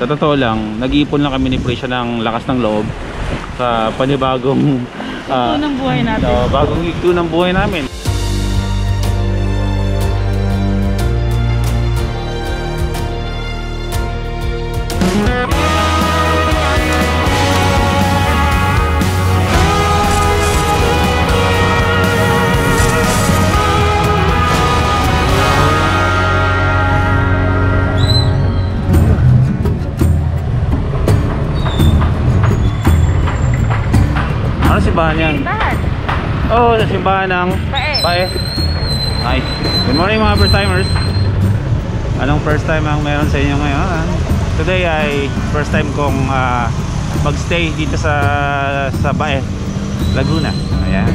Sa totoo lang, nag-iipon lang kami ni Prisha ng lakas ng loob sa panibagong Ito ng buhay natin. bagong yugto ng buhay namin. Ano simbahan yan? Simbahan. Oh, sa simbahan ng Bae. Hi. Good morning mga first timers. Anong first time ang meron sa inyo ngayon? Today ay first time kong magstay dito sa Bae, Laguna. Ayan.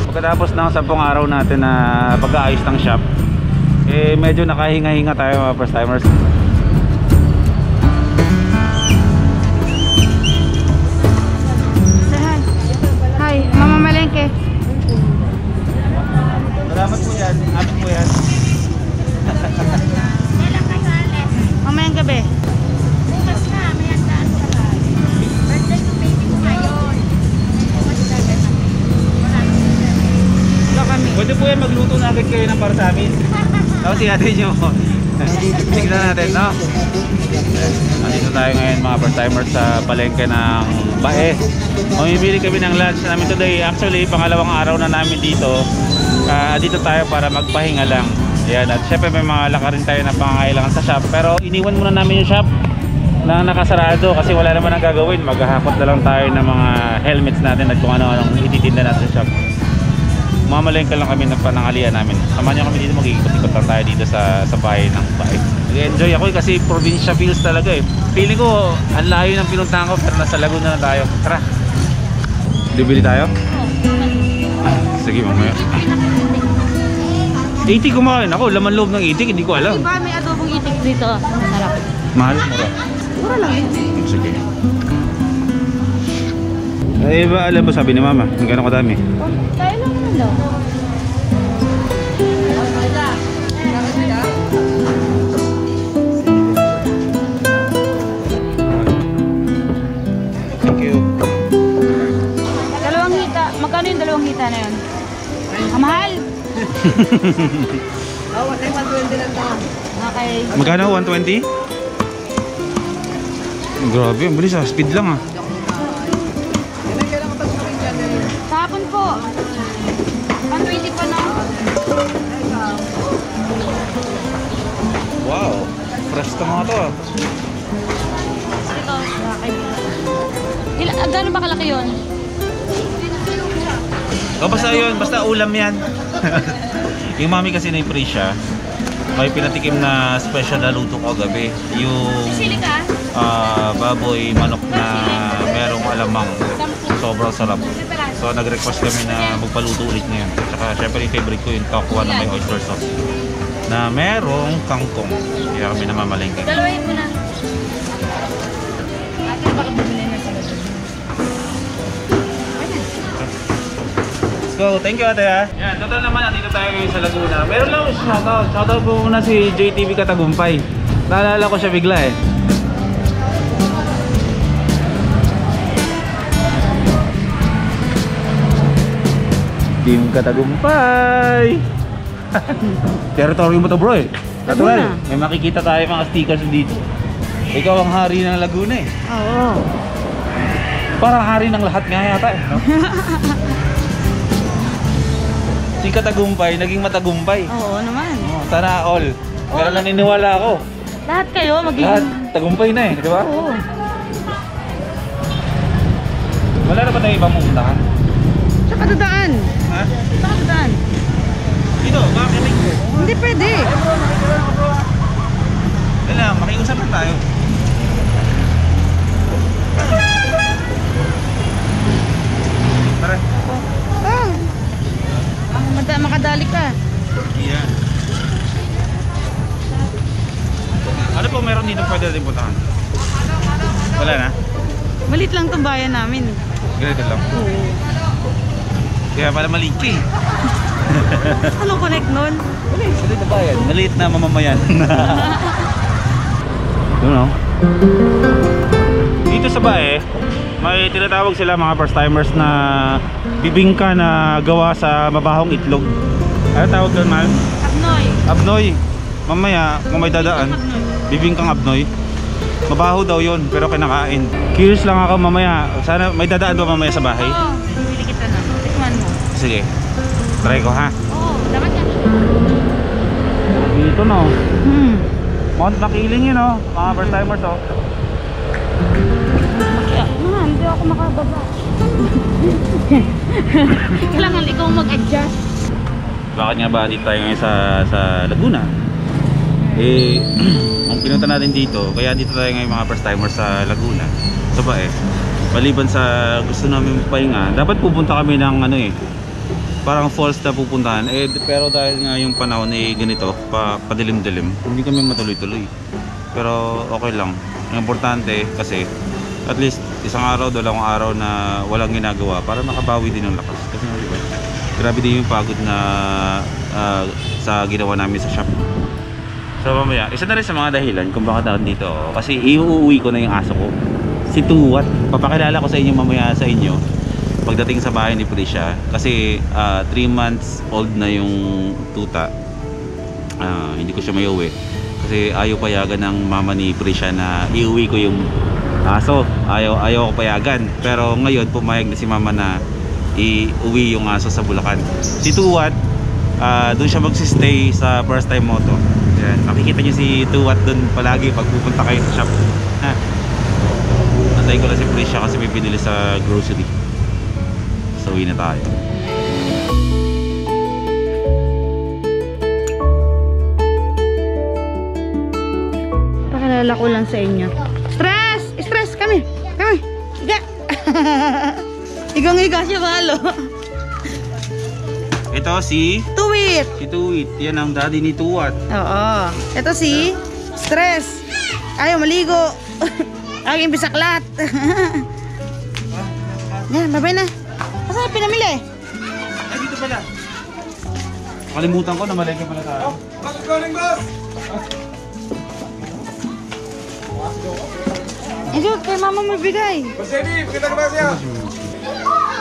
Pagkatapos ng 10 araw natin na pag-aayos ng shop, eh medyo nakahinga-hinga tayo mga first timers. Hi, Mama Malengke. Salamat po yan. Amin po yan. Mamayang gabi. Bukas na, may handaan sa lahat. Birthday ng baby ko ngayon. Wala kami. Pwede po yan, magluto na agad kayo ng para sa amin. Tapos i-atin nyo. Tignan natin, no? Nandito tayo ngayon mga first timers sa palengke ng Bae. Mamimili kami ng lunch namin today. Actually, pangalawang araw na namin dito. Dito tayo para magpahinga lang. Ayan, at syempre may mga lakarin tayo na pangangailangan sa shop. Pero iniwan muna namin yung shop na nakasarado kasi wala naman ang gagawin. Maghahakot na lang tayo ng mga helmets natin at kung ano-anong ititinda natin sa shop. Mamalengke lang kami ng panangalian namin. Samahan nyo kami dito, mag-ikot-ikot lang tayo dito sa bahay ng Bae. Nag-enjoy ako kasi probinsya feels talaga eh. Feeling ko, ang layo ng pinuntahan ko pero nasa Laguna na tayo. Tara! Bibili tayo? Sige mamaya. 80 kumakain ako, laman loob ng 80, hindi ko alam. Diba may adobong itik dito? Masarap. Mahal? Mura? Mura lang yun. Sige. Eh ba alam mo sabi ni mama, gano'ng kadami? Tayo lang naman daw. Thank you. Dalawang hita. Magkano yung dalawang hita na yun? Ang mahal. Oo, 120 lang daw. Okay. Magkano? 120? Grabe, ang bilis ah. Speed lang ah. Kahapon po. 120 pa na. Wow, fresh to mga to ah. Ito. Gano'n ba kalaki yun? O basta yun, basta ulam yan. Yung mami kasi na Prisha, may pinatikim na special na luto ko gabi. Yung Sili ka? baboy manok na merong alamang. Sobrang sarap. So nag-request kami na magpaluto ulit ngayon. Tsaka syempre yung favorite ko yung kakuha na may oyster sauce na merong kangkong. Kaya kami namamalengke. Dalawahin mo na. Ate, baka bumili na sila. Go, thank you ate ha. Yan, total naman nandito tayo ngayon sa Laguna. Meron lang ako shoutout. Shoutout po muna si JTV Katagumpay. Naalala ko siya bigla eh. Team Katagumpay. Territory mo to bro eh. Natural, may makikita tayo mga stickers dito. Ikaw ang hari ng Laguna eh. Oo. Parang hari ng lahat nga yata eh, no? Si Katagumpay, naging matagumpay. Oo naman. Oh, sana all. Pero naniniwala ako. Lahat kayo magiging... Lahat tagumpay na eh, di ba? Oo. Wala na ba tayo ibang pupuntahan? Sa kadadaan. Ha? Sa kadadaan. Dito, bakit? Hindi pwede. Wala, makiusap na tayo. Tara. Oh. Makadali ka. Yan. Ano po meron dito pwede natin puntahan? Wala na? Malit lang tong bayan namin. Ganito lang. Oo. Kaya pala maliit ka eh. Anong connect nun? Maliit na bayan. Maliit na mamamayan. Yun know? Dito sa Bae, may tinatawag sila mga first timers na bibingka na gawa sa mabahong itlog. Ano tawag doon, man? Abnoy. Abnoy. Mamaya, kung may dadaan, bibingkang abnoy. Mabaho daw yun, pero kinakain. Curious lang ako mamaya. Sana may dadaan ba mamaya sa bahay? Oo, bibili kita na. Tikman mo. Sige. Try ko ha. Oo, dapat yan. Dito no. Mount Makiling yun oh. Mga first timers oh. Hindi ako makababa. Kailangan ikaw mag-adjust. Bakit nga ba dito tayo ngayon sa Laguna? Eh, ang pinunta natin dito, kaya dito tayo ngayon mga first timers sa Laguna. So ba maliban sa gusto namin pahinga, dapat pupunta kami ng ano parang falls na pupuntahan. Pero dahil nga yung panahon ganito, padilim-dilim, hindi kami matuloy-tuloy. Pero okay lang. Ang importante kasi at least isang araw, dalawang araw na walang ginagawa para makabawi din ng lakas. Kasi diba, grabe din yung pagod na sa ginawa namin sa shop. So mamaya, isa na rin sa mga dahilan kung bakit ako dito kasi iuuwi ko na yung aso ko, si Tuwat. Papakilala ko sa inyo mamaya sa inyo pagdating sa bahay ni Prisha. Kasi 3 months old na yung tuta. Hindi ko siya may uwi kasi ayaw payagan ng mama ni Prisha na iuwi ko yung aso. Ayaw ko payagan. Pero ngayon pumayag na si mama na iuwi yung aso sa Bulacan. Si Tuwat, doon siya magsistay sa first time moto. Yan, makikita nyo si Tuwat doon palagi pag pupunta kayo sa shop. Antay ko lang si Prisha kasi may binili sa grocery. So uwi na tayo. Pakilala ko lang sa inyo. Stress! Kami! Higa! Higang-higa siya malo. Ito si Tuwit! Si Tuwit. Yan ang daddy ni Tuwat. Oo. Ito si Stress. Ayaw maligo. Laging bisaklat. Yan, babay na. Kasi pinamili. Ay, dito pala. Nakalimutan ko na malengke pala tayo. Bakit galing, boss? Ito, kay mama mo bigay. Boss Eddie, kita ka ba siya?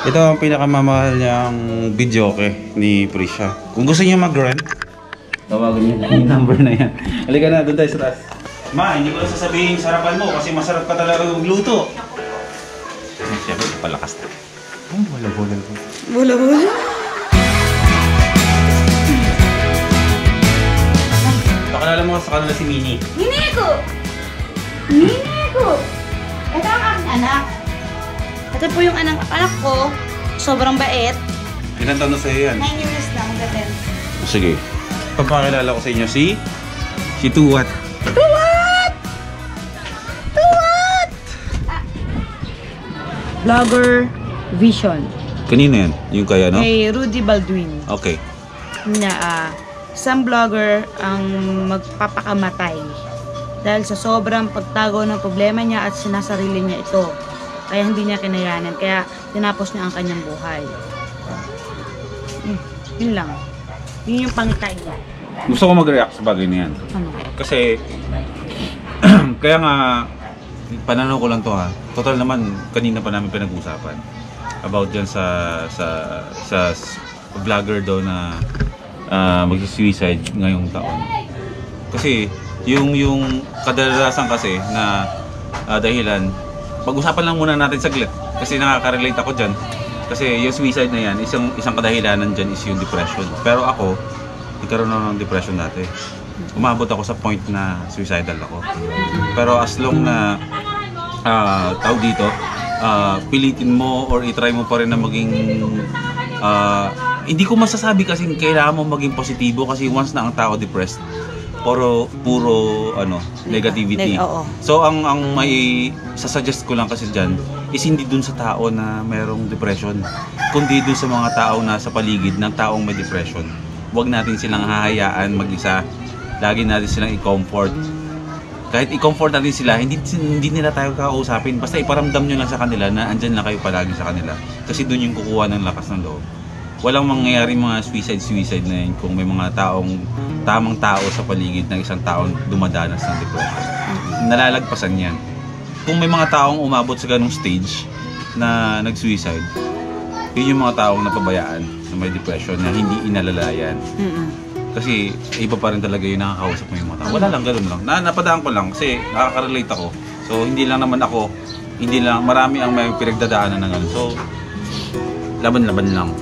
Ito ang pinakamamahal niyang videoke ni Prisha. Kung gusto niya mag-rent, tawagan niyo yung number na yan. Halika na, doon tayo sa taas. Ma, hindi ko lang sasabihin sarapan mo kasi masarap ka talaga yung luto. Siyempre, palakas na. Oh, wala. Bula-bula. Pakilala mo sa kanila si Minnie. Nineko! Ito ang aking anak. Ito po yung anak ko. Sobrang bait. Ilan taon na sa'yo yan? 9 years na, magda-10. Sige. Papakilala ko sa inyo si Tuwat. Vlogger Vision. Kanina yan? Yung kaya, no? Kay Rudy Baldwin. Okay. Na isang vlogger ang magpapakamatay dahil sa sobrang pagtago ng problema niya at sinasarili niya ito. Kaya hindi niya kinayanan. Kaya tinapos niya ang kanyang buhay. Yun lang. Yun yung pangitay niya. Gusto ko mag-react sa bagay na yan. Ano? Kasi, kaya nga, pananaw ko lang to ha. Total naman, kanina pa namin pinag-usapan. About dyan sa vlogger daw na mag-suicide ngayong taon. Kasi, yung kadalasan kasi na dahilan, pag-usapan lang muna natin saglit. Kasi nakaka-relate ako dyan. Kasi yung suicide na yan, isang kadahilanan dyan is yung depression. Pero ako, nagkaroon ako ng depression dati. Umabot ako sa point na suicidal ako. Pero as long na tawag dito, pilitin mo or itry mo pa rin na maging hindi ko masasabi kasi kailangan mo maging positibo kasi once na ang tao depressed, puro negativity. So ang may sasuggest ko lang kasi diyan is hindi dun sa tao na merong depression, kundi dun sa mga tao na sa paligid ng taong may depression. Huwag natin silang hahayaan mag-isa. Lagi natin silang i-comfort. Kahit i-comfort natin sila, hindi nila tayo kakausapin. Basta iparamdam nyo lang sa kanila na andyan lang kayo palagi sa kanila. Kasi dun yung kukuha ng lakas ng loob. Walang mangyayari mga suicide na yun kung may mga tamang tao sa paligid ng isang taong dumadanas ng depression. nalalagpasan yan. Kung may mga taong umabot sa ganung stage na nag-suicide, yun yung mga taong napabayaan na may depression na hindi inalalayan. Kasi iba pa rin talaga yung nakakausap mo yung mga tao. Wala lang, ganun lang. Napadaan ko lang kasi nakaka-relate ako. So hindi lang naman ako, hindi lang, marami ang may pinagdadaanan ng ganun. So laban-laban lang.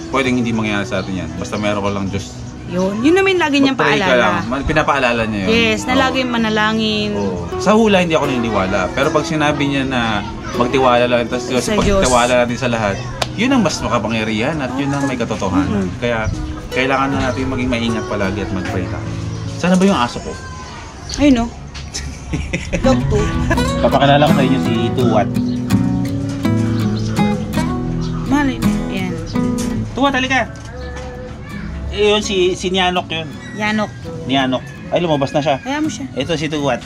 Pwedeng hindi mangyayari sa atin yan. Basta meron ko lang Diyos. Yun naman lagi niyang Mag-pray ka paalala. lang. Pinapaalala niya yun. Yes, na lagi manalangin. Sa hula hindi ako naniniwala. Pero pag sinabi niya na magtiwala lang, tapos Sa pagtiwala natin sa lahat, yun ang mas makapangyarihan at yun ang may katotohanan. Kaya kailangan na natin maging maingat palagi at mag-pray tayo. Sana ba yung aso ko? Ayun no. Dog to. Papakilala ko sa inyo si Tuwat. Malay mo. Yan. Tuwat, halika! Yun, si Nianok yun. Yanok. Nianok. Ay, lumabas na siya. Kaya mo siya. Ito si Tuwat.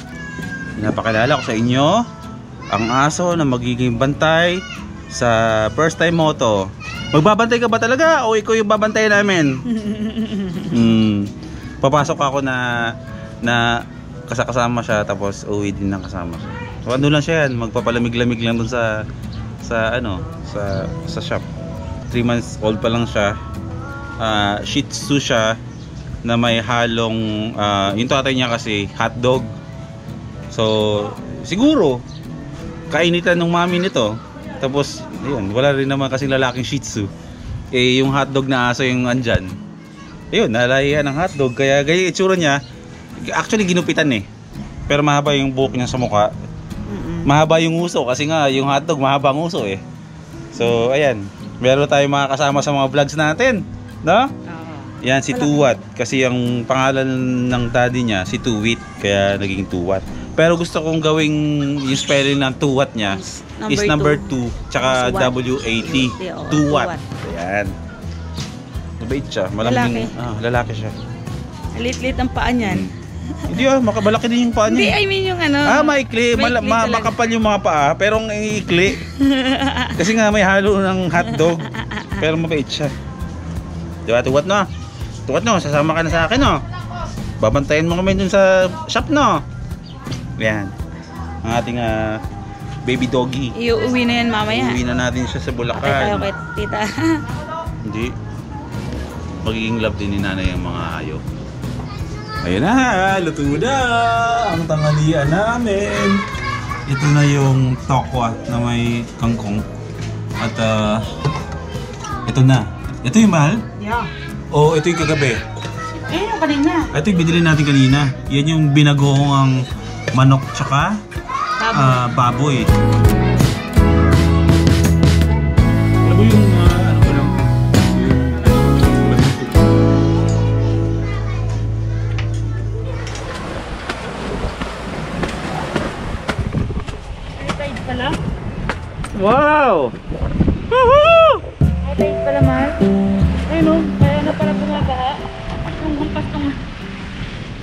Napakilala ko sa inyo ang aso na magiging bantay sa first time moto. Magbabantay ka ba talaga o ikaw yung babantay namin? Papasok ako na kasama siya tapos uwi din ng kasama siya. So ano lang siya yan, magpapalamig-lamig lang dun sa shop. 3 months old pa lang siya. Shih Tzu siya na may halong yung tatay niya kasi hotdog. So siguro kainitan ng mami nito. Tapos ayun, wala rin naman kasi lalaking Shih Tzu. Eh yung hotdog na aso yung andyan. Ayun, nalahihan ng hotdog kaya ganyan itsura niya. Actually ginupitan eh. Pero mahaba yung buhok niya sa mukha. Mahaba yung uso kasi nga yung hotdog mahaba ang uso eh. So ayan, meron tayong mga kasama sa mga vlogs natin, no? Yan si Tuwat kasi ang pangalan ng daddy niya si Tuwit kaya naging Tuwat. Pero gusto kong gawing yung spelling ng Tuwat niya is number 2 tsaka W-A-T. Tuwat. Ayan. Mabait siya. Malambing. Lalaki siya. Lit-lit ang paa niyan. Hindi makabalaki din yung paa Hindi, niya. I mean yung ano. Maikli. Makapal yung mga paa pero ang iikli. Kasi nga may halo ng hotdog. Pero mabait siya. Diba, Tuwat no? Tuwat no, sasama ka na sa akin no? Babantayan mo kami dun sa shop no? Yan. Ang ating baby doggy. Iuwi na yan mamaya. Uwi na natin siya sa Bulacan. Okay tayo kay tita. Hindi. Magiging love din ni nanay ang mga hayop. Ayun na, luto na ang tanghalian namin. Ito na yung tokwa na may kangkong. At ito na. Ito yung mahal? Yeah. O ito yung kagabi? Yung kanina. Ito yung binili natin kanina. Yan yung binagoong manok tsaka baboy. Alam mo yung ano ko lang? Retired pala? Wow! Woohoo! Retired pala, mahal? Ayun o, kaya na pala bumabaha. Yung hampas tong...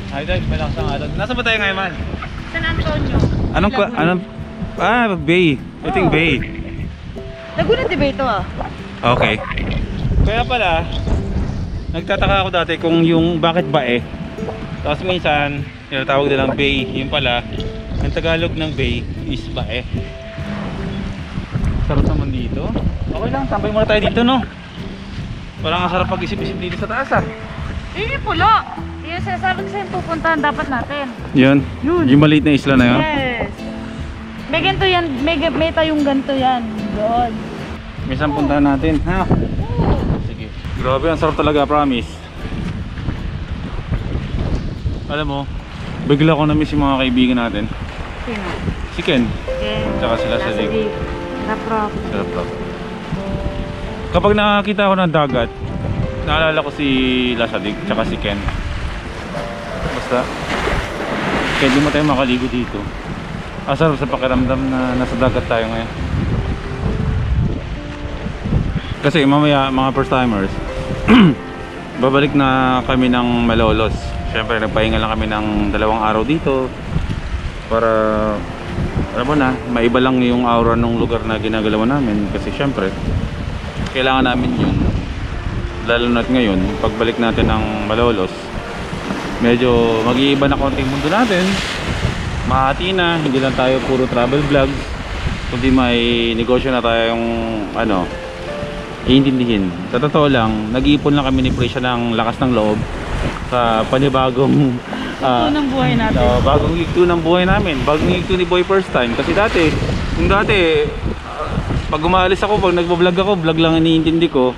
Ay, guys, may lakas ang alon. Nasa ba tayo ngayon, man? San Antonio. Anong bay. Ito yung bay. Laguna di ba ito Okay. Kaya pala, nagtataka ako dati kung yung bakit bae. Tapos minsan, tinatawag nilang bay. Yung pala, ang Tagalog ng bay is bae. Sarap naman dito. Okay lang, tambay muna tayo dito, no? Parang ang sarap pag-isip-isip dito sa taas, Hindi pula. Yung sinasabi ko sa'yo pupuntahan dapat natin. Yun. Yung maliit na isla na yun. Yes. May ganito yan, may tayong ganito yan. Doon. Minsan puntahan natin, ha? Sige. Grabe, ang sarap talaga, promise. Alam mo, bigla ko na-miss yung mga kaibigan natin. Sino? Si Ken. Yes. Tsaka sila sa Lig. Raprop. Sarap. Kapag nakakita ako ng dagat, naalala ko si Lasadig tsaka si Ken. Basta kaya di mo tayo makaligo dito. Asarap sa pakiramdam na nasa dagat tayo ngayon. Kasi mamaya mga first timers babalik na kami ng Malolos. Siyempre nagpahinga lang kami ng 2 araw dito para alam mo na, maiba lang yung aura ng lugar na ginagalawan namin. Kasi siyempre kailangan namin yun. Lalo na't ngayon, pagbalik natin ng Malolos, medyo mag-iiba na konting mundo natin. mahati na, hindi lang tayo puro travel vlog, kundi may negosyo na tayong ano, iintindihin. Sa totoo lang, nag-iipon lang kami ni Prisha ng lakas ng loob sa panibagong Ito ng buhay natin. bagong yugto ng buhay namin, bagong yugto ni Boy First Time. Kasi dati, kung dati pag umalis ako, pag nagbablog ako, vlog lang iniintindi ko,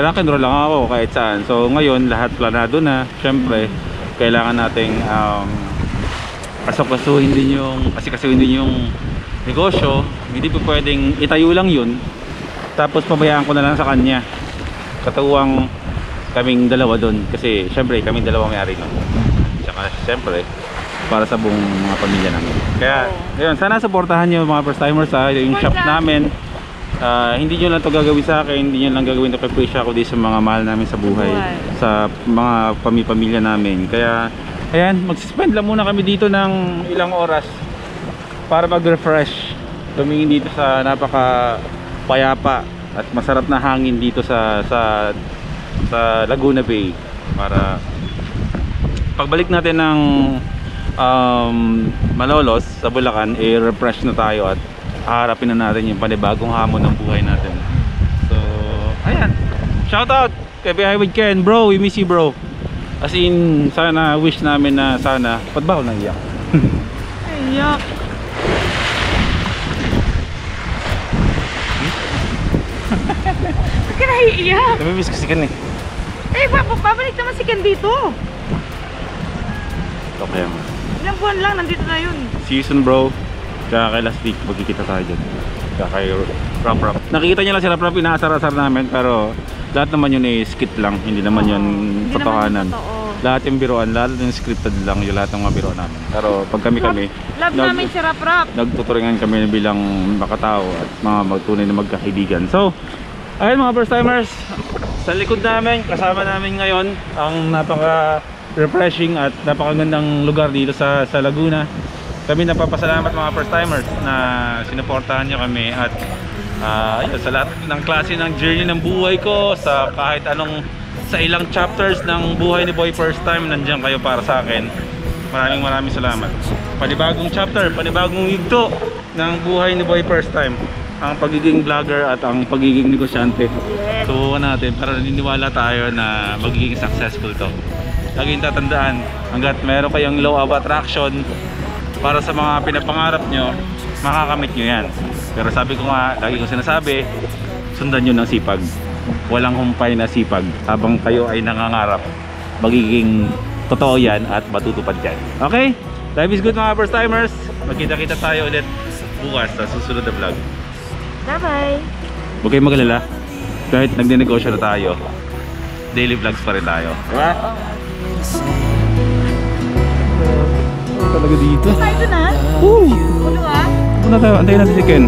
rock and roll lang ako kahit saan. So ngayon, lahat planado na. Syempre, kailangan nating kasukasuhin din yung negosyo. Hindi po pwedeng itayo lang yun tapos pabayaan ko na lang sa kanya. Katuwang kaming dalawa doon kasi syempre kaming dalawa may-ari nun. Tsaka syempre para sa buong mga pamilya namin. Kaya ngayon, sana supportahan niyo mga first timers yung shop namin. Hindi nyo lang to gagawin sa akin, hindi nyo lang gagawin to kay Prisha, kundi sa mga mahal namin sa buhay, sa mga pamilya namin. Kaya ayan, mag-spend lang muna kami dito ng ilang oras para mag-refresh, tumingin dito sa napaka payapa at masarap na hangin dito sa Laguna Bay, para pagbalik natin ng Malolos sa Bulacan, refresh na tayo at haharapin na natin yung panibagong hamon ng buhay natin. So ayan, shout out kay Behind with Ken, bro, we miss you bro. As in, sana wish namin na sana, ba't ba ako naiyak? Iyak. Ba't ka naiiyak? Namimiss ko si Ken eh. Babalik naman si Ken dito. Okay mo. Ilang buwan lang, nandito na yun. Season bro. Kaya kay last week, magkikita tayo dyan. Kaya kay Rap Rap. Nakikita nyo lang si Rap Rap, inaasar-asar namin. Pero lahat naman yun eh, skit lang. Hindi naman yun totohanan. Lahat yung biroan, lahat yung scripted lang yung lahat ng mga biroan namin. Pero pag kami Love namin si Rap Rap. nagtuturingan kami bilang makatao at mga magtunay na magkakaibigan. So ayun mga first timers, sa likod namin, kasama namin ngayon ang napaka refreshing at napakagandang lugar dito sa Laguna. Kami napapasalamat mga first timers na sinuportahan nyo kami at ayun, sa lahat ng klase ng journey ng buhay ko, sa kahit anong, sa ilang chapters ng buhay ni Boy First Time, nandiyan kayo para sa akin. Maraming salamat. Panibagong chapter, panibagong yugto ng buhay ni Boy First Time, ang pagiging vlogger at ang pagiging negosyante. Subukan natin, pero naniniwala tayo na magiging successful to. Laging tatandaan, hanggat meron kayong law of attraction para sa mga pinapangarap nyo, makakamit nyo yan. Pero sabi ko nga, lagi kong sinasabi, sundan nyo ng sipag. Walang humpay na sipag. Habang kayo ay nangangarap, magiging totoo yan at matutupad yan. Okay? Life is good mga first timers. Magkita-kita tayo ulit bukas sa susunod na vlog. Bye-bye. Huwag kayong magalala. Kahit nagninegosyo na tayo, daily vlogs pa rin tayo. Diba? Talaga dito. Tayo na? Woo! Ano ba? Punta tayo, antayin natin si Ken.